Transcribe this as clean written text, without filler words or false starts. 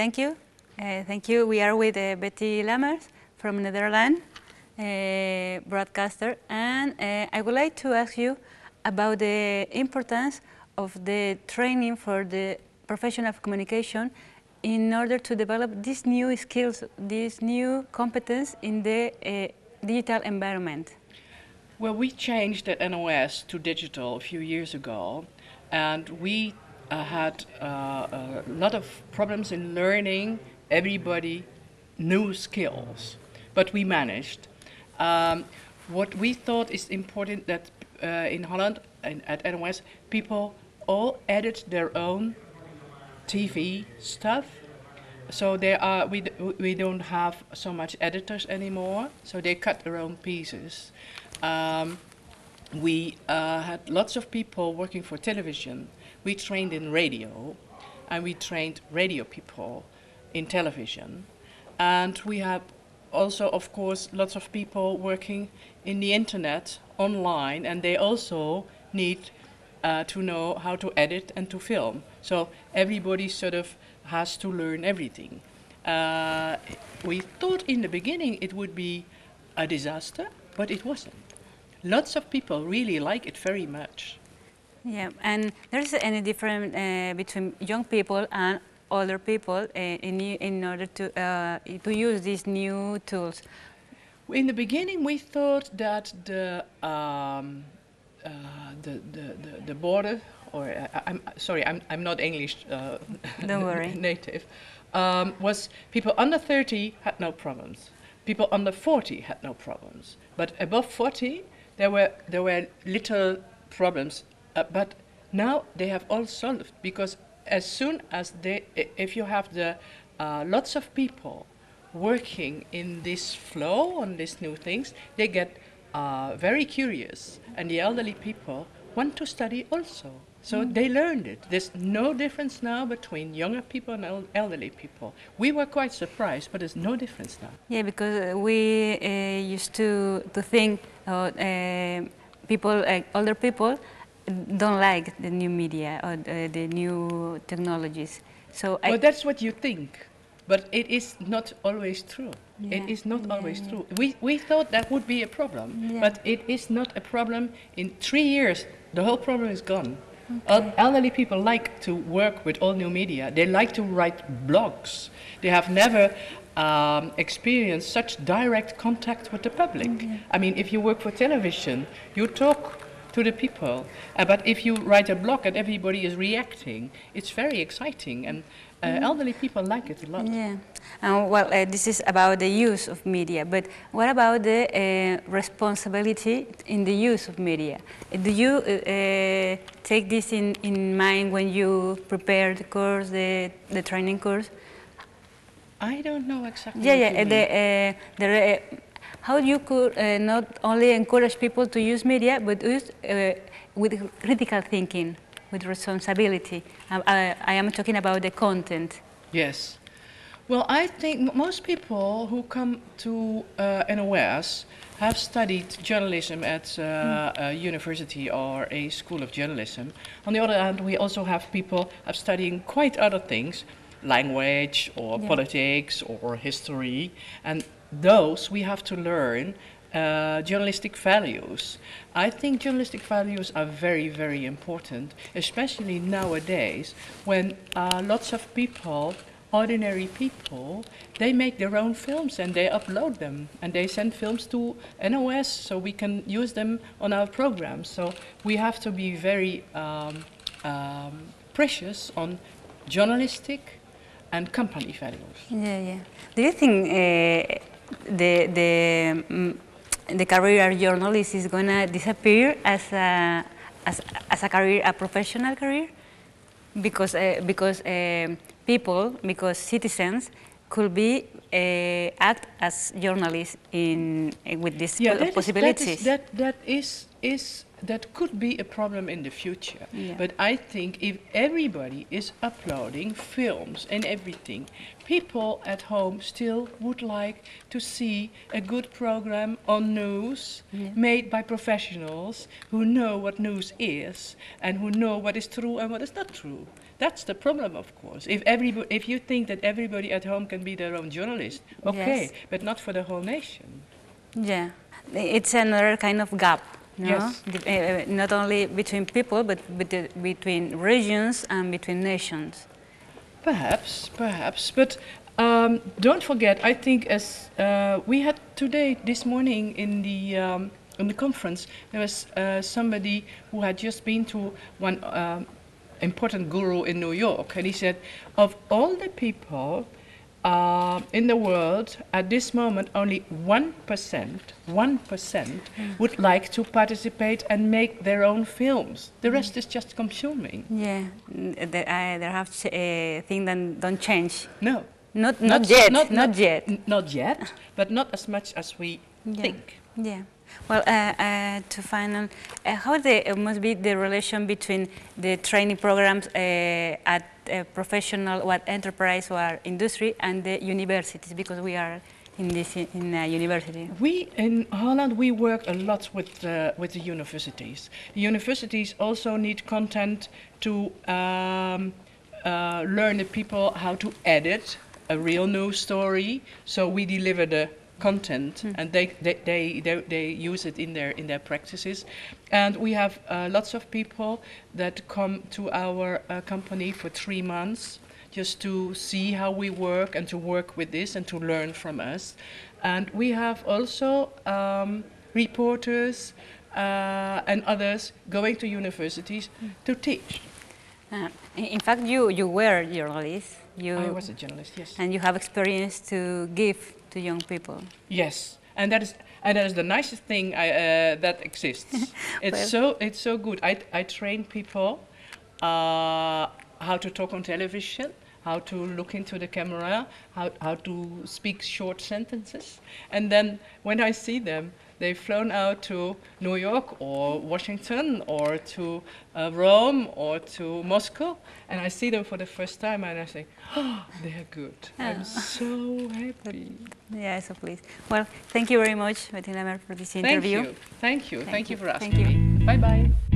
thank you. Thank you. We are with Betty Lammers from Netherlands, broadcaster, and I would like to ask you about the importance of the training for the profession of communication in order to develop these new skills, these new competence in the digital environment. Well, we changed at NOS to digital a few years ago, and we had a lot of problems in learning everybody new skills, but we managed. What we thought is important that in Holland and at NOS, people all edit their own TV stuff. So we don't have so much editors anymore, so they cut their own pieces. We had lots of people working for television. We trained in radio, and we trained radio people in television. And we have also, of course, lots of people working in the internet, online, and they also need to know how to edit and to film. So everybody sort of has to learn everything. We thought in the beginning it would be a disaster, but it wasn't. Lots of people really like it very much. Yeah, and there's any difference between young people and older people in order to use these new tools? In the beginning, we thought that the border, or I'm not English Don't worry. native, was people under 30 had no problems. People under 40 had no problems, but above 40 there were little problems. But now they have all solved, because as soon as if you have the lots of people working in this flow on these new things, they get very curious, and the elderly people want to study also. So they learned it. There's no difference now between younger people and elderly people. We were quite surprised, but there's no difference now. Yeah, because we used to think people, older people, don't like the new media or the new technologies. So well, that's what you think, but it is not always true. Yeah. It is not always true. We thought that would be a problem, but it is not a problem. In 3 years, the whole problem is gone. Okay. Elderly people like to work with all new media. They like to write blogs. They have never experienced such direct contact with the public. I mean, if you work for television, you talk to the people. But if you write a blog and everybody is reacting, it's very exciting, and elderly people like it a lot. Yeah. Well, this is about the use of media, but what about the responsibility in the use of media? Do you take this in mind when you prepare the course, the training course? I don't know exactly. Yeah, how you could not only encourage people to use media, but use with critical thinking, with responsibility. I am talking about the content. Yes. Well, I think most people who come to NOS have studied journalism at a university or a school of journalism. On the other hand, we also have people studying quite other things, language or politics or history, and those we have to learn journalistic values. I think journalistic values are very, very important, especially nowadays when lots of people, ordinary people, they make their own films and they upload them and they send films to NOS so we can use them on our programs. So we have to be very precious on journalistic and company values. Yeah. Do you think the career journalist is going to disappear as a career, a professional career, because citizens could be act as journalists with these possibilities? That is that could be a problem in the future. Yeah. But I think if everybody is uploading films and everything, people at home still would like to see a good program on news made by professionals who know what news is and who know what is true and what is not true. That's the problem, of course. If you think that everybody at home can be their own journalist, okay, Yes. but not for the whole nation. Yeah, it's another kind of gap, no? Yes. Not only between people, but between regions and between nations. Perhaps, but don't forget, I think as we had today, this morning in the conference, there was somebody who had just been to one important guru in New York, and he said, of all the people in the world, at this moment, only 1% would like to participate and make their own films. The rest is just consuming. Yeah, there have things that don't change. No. Not yet. Not yet, but not as much as we think. Yeah. Well, to final, how must be the relation between the training programs at professional or enterprise or industry and the universities, because we are in a university. We in Holland we work a lot with the universities. The universities also need content to learn the people how to edit a real news story. So we deliver the content, and they use it in their practices. And we have lots of people that come to our company for 3 months just to see how we work and to work with this and to learn from us. And we have also reporters and others going to universities to teach. In fact, you were a journalist. I was a journalist, yes. And you have experience to give to young people. Yes, and that is the nicest thing that exists. It's so good. I train people how to talk on television, how to look into the camera, how to speak short sentences, and then when I see them, they've flown out to New York or Washington or to Rome or to Moscow, and I see them for the first time and I say, oh, they're good. I'm so happy. Yeah, so pleased. Well, thank you very much, Bettina, for this interview. Thank you for asking me. Bye-bye.